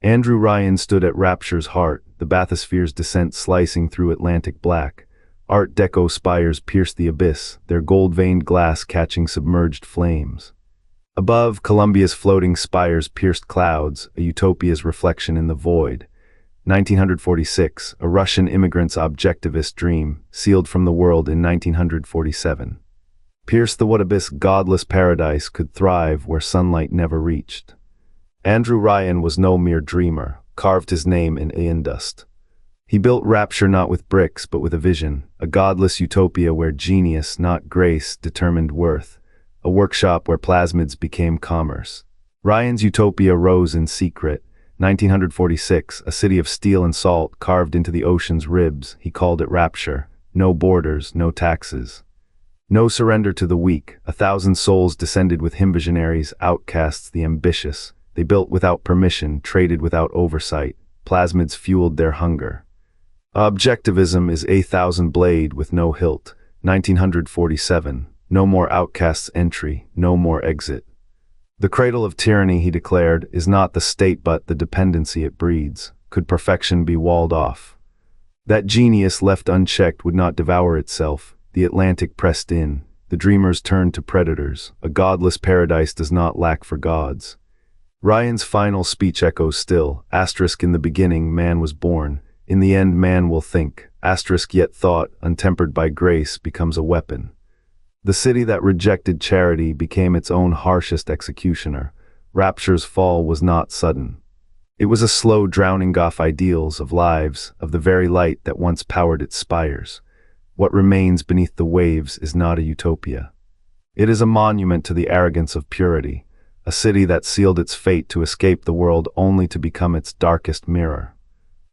Andrew Ryan stood at Rapture's heart, the bathysphere's descent slicing through Atlantic black. Art Deco spires pierced the abyss, their gold-veined glass catching submerged flames. Above, Columbia's floating spires pierced clouds, a utopia's reflection in the void. 1946, a Russian immigrant's objectivist dream, sealed from the world in 1947. Pierce the what abyss godless paradise could thrive where sunlight never reached. Andrew Ryan was no mere dreamer, carved his name in indust. He built Rapture not with bricks but with a vision, a godless utopia where genius, not grace, determined worth, a workshop where plasmids became commerce. Ryan's utopia rose in secret. 1946, a city of steel and salt carved into the ocean's ribs, he called it Rapture. No borders, no taxes. No surrender to the weak. 1,000 souls descended with him, visionaries, outcasts, the ambitious. They built without permission, traded without oversight. Plasmids fueled their hunger. Objectivism is 1,000 blade with no hilt. 1947. No more outcasts' entry, no more exit. The cradle of tyranny, he declared, is not the state but the dependency it breeds. Could perfection be walled off? That genius left unchecked would not devour itself. The Atlantic pressed in. The dreamers turned to predators. A godless paradise does not lack for gods. Ryan's final speech echoes still. Asterisk in the beginning man was born. In the end man will think. Asterisk yet thought, untempered by grace, becomes a weapon. The city that rejected charity became its own harshest executioner. Rapture's fall was not sudden. It was a slow drowning off ideals, of lives, of the very light that once powered its spires. What remains beneath the waves is not a utopia. It is a monument to the arrogance of purity, a city that sealed its fate to escape the world only to become its darkest mirror.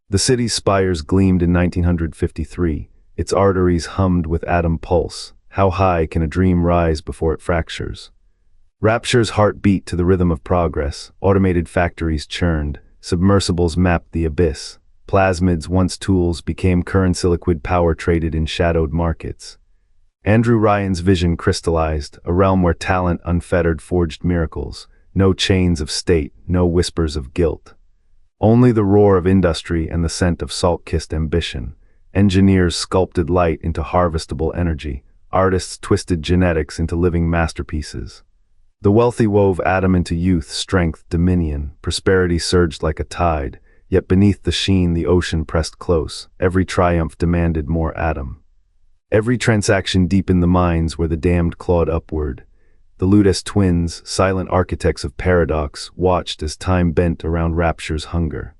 The city's spires gleamed in 1953, its arteries hummed with atom pulse. How high can a dream rise before it fractures? Rapture's heart beat to the rhythm of progress. Automated factories churned, submersibles mapped the abyss. Plasmids, once tools, became currency, liquid power traded in shadowed markets. Andrew Ryan's vision crystallized, a realm where talent unfettered forged miracles. No chains of state, no whispers of guilt. Only the roar of industry and the scent of salt-kissed ambition. Engineers sculpted light into harvestable energy. Artists twisted genetics into living masterpieces. The wealthy wove atom into youth, strength, dominion. Prosperity surged like a tide, yet beneath the sheen the ocean pressed close. Every triumph demanded more atom. Every transaction deepened the mines where the damned clawed upward. The Ludes twins, silent architects of paradox, watched as time bent around Rapture's hunger.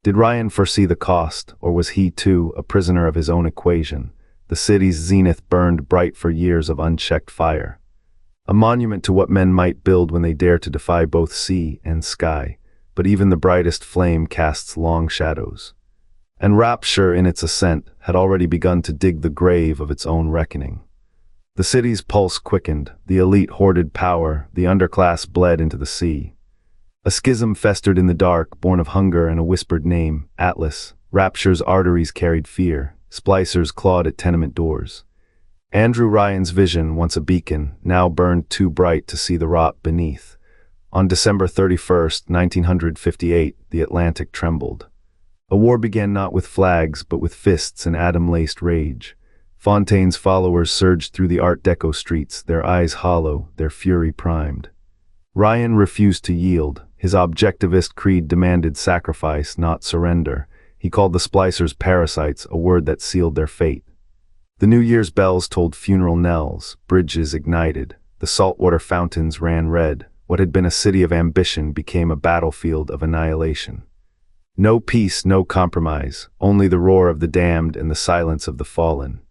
Did Ryan foresee the cost, or was he, too, a prisoner of his own equation? The city's zenith burned bright for years of unchecked fire. A monument to what men might build when they dare to defy both sea and sky. But even the brightest flame casts long shadows. And Rapture, in its ascent, had already begun to dig the grave of its own reckoning. The city's pulse quickened, the elite hoarded power, the underclass bled into the sea. A schism festered in the dark, born of hunger and a whispered name, Atlas. Rapture's arteries carried fear. Splicers clawed at tenement doors. Andrew Ryan's vision, once a beacon, now burned too bright to see the rot beneath. On December 31, 1958, the Atlantic trembled. A war began not with flags, but with fists and atom-laced rage. Fontaine's followers surged through the Art Deco streets, their eyes hollow, their fury primed. Ryan refused to yield. His objectivist creed demanded sacrifice, not surrender. He called the splicers parasites, a word that sealed their fate. The New Year's bells tolled funeral knells, bridges ignited, the saltwater fountains ran red. What had been a city of ambition became a battlefield of annihilation. No peace, no compromise, only the roar of the damned and the silence of the fallen.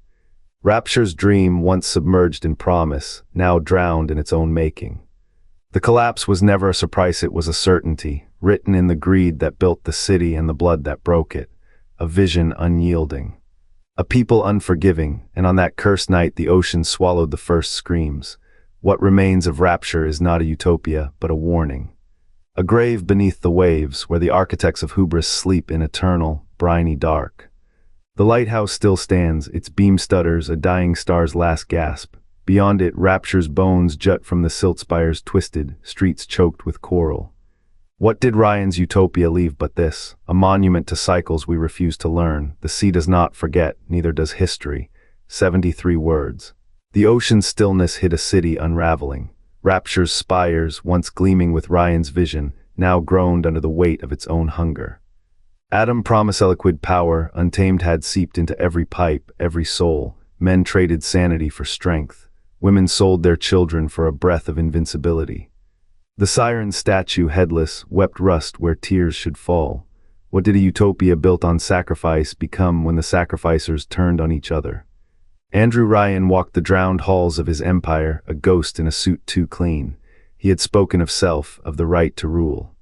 Rapture's dream, once submerged in promise, now drowned in its own making. The collapse was never a surprise, it was a certainty, written in the greed that built the city and the blood that broke it. A vision unyielding. A people unforgiving, and on that cursed night the ocean swallowed the first screams. What remains of Rapture is not a utopia, but a warning. A grave beneath the waves, where the architects of hubris sleep in eternal, briny dark. The lighthouse still stands, its beam stutters, a dying star's last gasp. Beyond it, Rapture's bones jut from the silt spires twisted, streets choked with coral. What did Ryan's Utopia leave but this, a monument to cycles we refuse to learn? The sea does not forget, neither does history. 73 words. The ocean's stillness hid a city unraveling. Rapture's spires, once gleaming with Ryan's vision, now groaned under the weight of its own hunger. Adam promised liquid power, untamed had seeped into every pipe, every soul. Men traded sanity for strength. Women sold their children for a breath of invincibility. The siren statue, headless, wept rust where tears should fall. What did a utopia built on sacrifice become when the sacrificers turned on each other? Andrew Ryan walked the drowned halls of his empire, a ghost in a suit too clean. He had spoken of self, of the right to rule.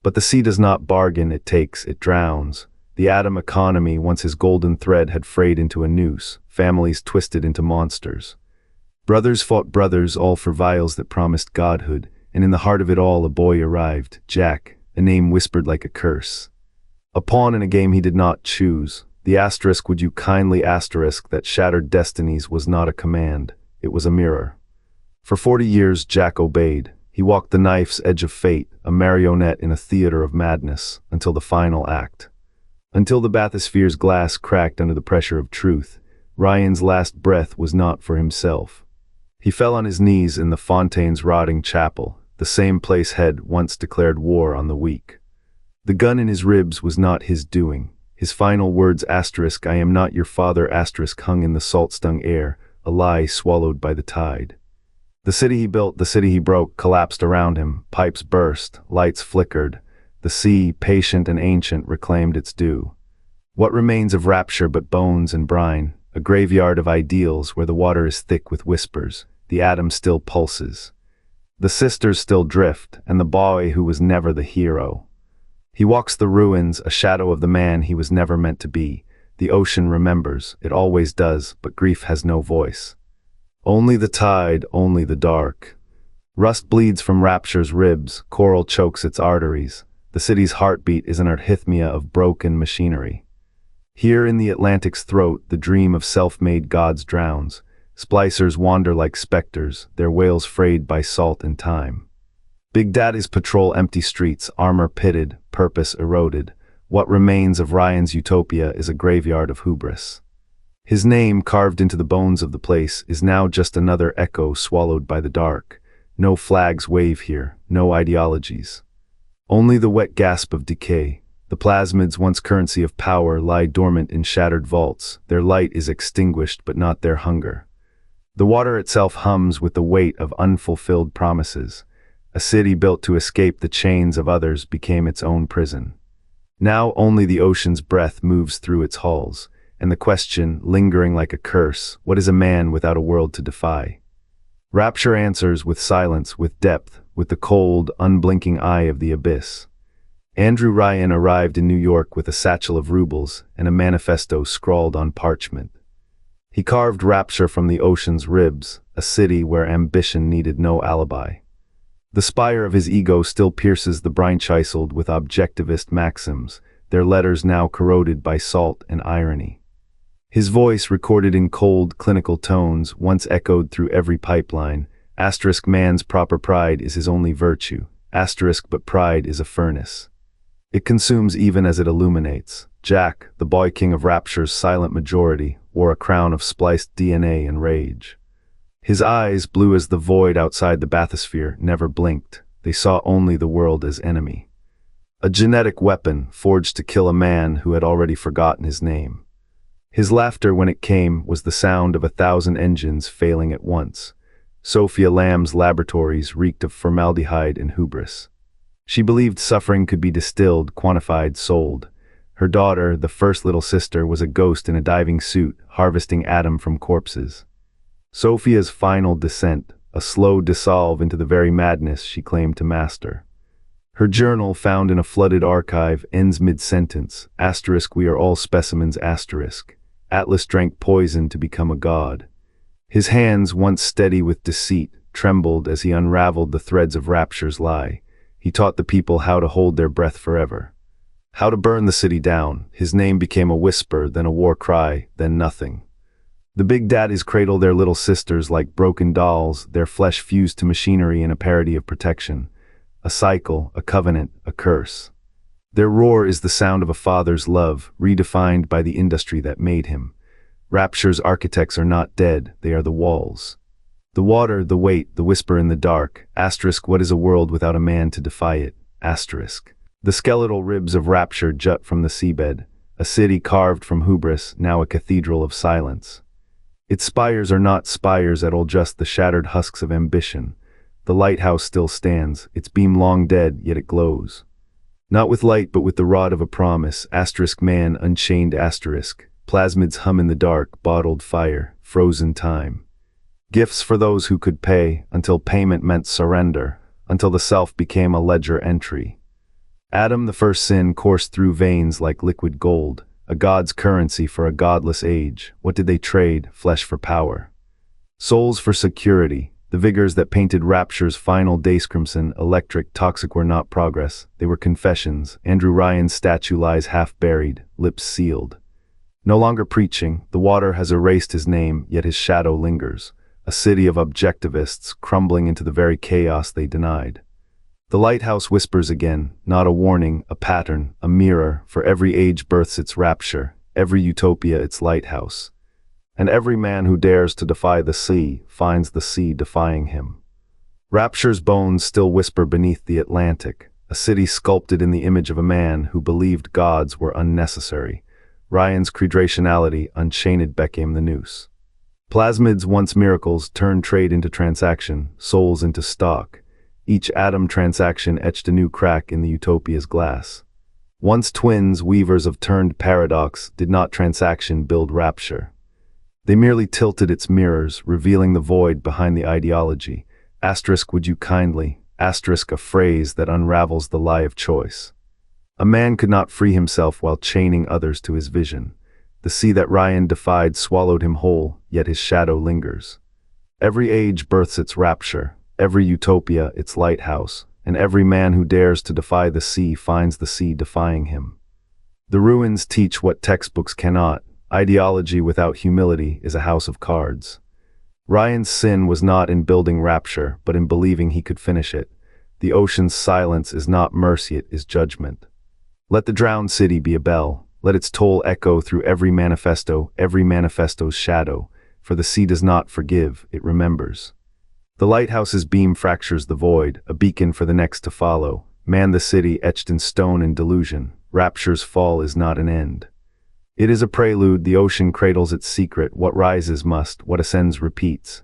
But the sea does not bargain, it takes, it drowns. The atom economy, once his golden thread, had frayed into a noose, families twisted into monsters. Brothers fought brothers, all for vials that promised godhood, and in the heart of it all a boy arrived, Jack, a name whispered like a curse. A pawn in a game he did not choose. The asterisk, would you kindly asterisk, that shattered destinies was not a command, it was a mirror. For 40 years Jack obeyed. He walked the knife's edge of fate, a marionette in a theater of madness, until the final act. Until the bathysphere's glass cracked under the pressure of truth, Ryan's last breath was not for himself. He fell on his knees in the Fontaine's rotting chapel, the same place had once declared war on the weak. The gun in his ribs was not his doing. His final words, asterisk, I am not your father, asterisk, hung in the salt-stung air, a lie swallowed by the tide. The city he built, the city he broke, collapsed around him. Pipes burst, lights flickered. The sea, patient and ancient, reclaimed its due. What remains of Rapture but bones and brine? A graveyard of ideals where the water is thick with whispers. The atom still pulses. The sisters still drift, and the boy who was never the hero. He walks the ruins, a shadow of the man he was never meant to be. The ocean remembers, it always does, but grief has no voice. Only the tide, only the dark. Rust bleeds from Rapture's ribs, coral chokes its arteries. The city's heartbeat is an arrhythmia of broken machinery. Here in the Atlantic's throat, the dream of self-made gods drowns. Splicers wander like specters, their wails frayed by salt and time. Big Daddies patrol empty streets, armor pitted, purpose eroded. What remains of Ryan's Utopia is a graveyard of hubris. His name, carved into the bones of the place, is now just another echo swallowed by the dark. No flags wave here, no ideologies. Only the wet gasp of decay. The plasmids, once currency of power, lie dormant in shattered vaults. Their light is extinguished, but not their hunger. The water itself hums with the weight of unfulfilled promises. A city built to escape the chains of others became its own prison. Now only the ocean's breath moves through its halls, and the question, lingering like a curse, what is a man without a world to defy? Rapture answers with silence, with depth, with the cold, unblinking eye of the abyss. Andrew Ryan arrived in New York with a satchel of rubles and a manifesto scrawled on parchment. He carved Rapture from the ocean's ribs, a city where ambition needed no alibi. The spire of his ego still pierces the brine chiseled with Objectivist maxims, their letters now corroded by salt and irony. His voice, recorded in cold, clinical tones, once echoed through every pipeline. Asterisk, man's proper pride is his only virtue. Asterisk, but pride is a furnace. It consumes even as it illuminates. Jack, the boy king of Rapture's silent majority, wore a crown of spliced DNA and rage. His eyes, blue as the void outside the bathysphere, never blinked. They saw only the world as enemy. A genetic weapon, forged to kill a man who had already forgotten his name. His laughter, when it came, was the sound of 1,000 engines failing at once. Sophia Lamb's laboratories reeked of formaldehyde and hubris. She believed suffering could be distilled, quantified, sold. Her daughter, the first little sister, was a ghost in a diving suit, harvesting atom from corpses. Sophia's final descent, a slow dissolve into the very madness she claimed to master. Her journal, found in a flooded archive, ends mid-sentence, asterisk, we are all specimens, asterisk. Atlas drank poison to become a god. His hands, once steady with deceit, trembled as he unraveled the threads of Rapture's lie. He taught the people how to hold their breath forever. How to burn the city down. His name became a whisper, then a war cry, then nothing. The Big Daddies cradle their little sisters like broken dolls, their flesh fused to machinery in a parody of protection. a cycle, a covenant, a curse. Their roar is the sound of a father's love, redefined by the industry that made him. Rapture's architects are not dead, they are the walls. The water, the weight, the whisper in the dark. Asterisk, what is a world without a man to defy it? Asterisk. The skeletal ribs of Rapture jut from the seabed, a city carved from hubris, now a cathedral of silence. Its spires are not spires at all, just the shattered husks of ambition. The lighthouse still stands, its beam long dead, yet it glows. Not with light but with the rod of a promise. Asterisk, man unchained. Asterisk. Plasmids hum in the dark, bottled fire, frozen time. Gifts for those who could pay, until payment meant surrender, until the self became a ledger entry. Adam, the first sin, coursed through veins like liquid gold, a god's currency for a godless age. What did they trade? Flesh for power. Souls for security. The vigors that painted Rapture's final days crimson, electric, toxic were not progress, they were confessions. Andrew Ryan's statue lies half buried, lips sealed. No longer preaching, the water has erased his name, yet his shadow lingers. A city of objectivists, crumbling into the very chaos they denied. The lighthouse whispers again, not a warning, a pattern, a mirror, for every age births its rapture, every utopia its lighthouse. And every man who dares to defy the sea, finds the sea defying him. Rapture's bones still whisper beneath the Atlantic, a city sculpted in the image of a man who believed gods were unnecessary. Ryan's credrationality unchained became the noose. Plasmids, once miracles, turned trade into transaction, souls into stock. Each atom transaction etched a new crack in the utopia's glass. Once twins, weavers of turned paradox, did not transaction build rapture. They merely tilted its mirrors, revealing the void behind the ideology. Asterisk, would you kindly? Asterisk, a phrase that unravels the lie of choice. A man could not free himself while chaining others to his vision. The sea that Ryan defied swallowed him whole, yet his shadow lingers. Every age births its rapture, every utopia its lighthouse, and every man who dares to defy the sea finds the sea defying him. The ruins teach what textbooks cannot. Ideology without humility is a house of cards. Ryan's sin was not in building rapture, but in believing he could finish it. The ocean's silence is not mercy, it is judgment. Let the drowned city be a bell. Let its toll echo through every manifesto's shadow, for the sea does not forgive, it remembers. The lighthouse's beam fractures the void, a beacon for the next to follow. Man the city etched in stone and delusion. Rapture's fall is not an end. It is a prelude, the ocean cradles its secret, what rises must, what ascends repeats.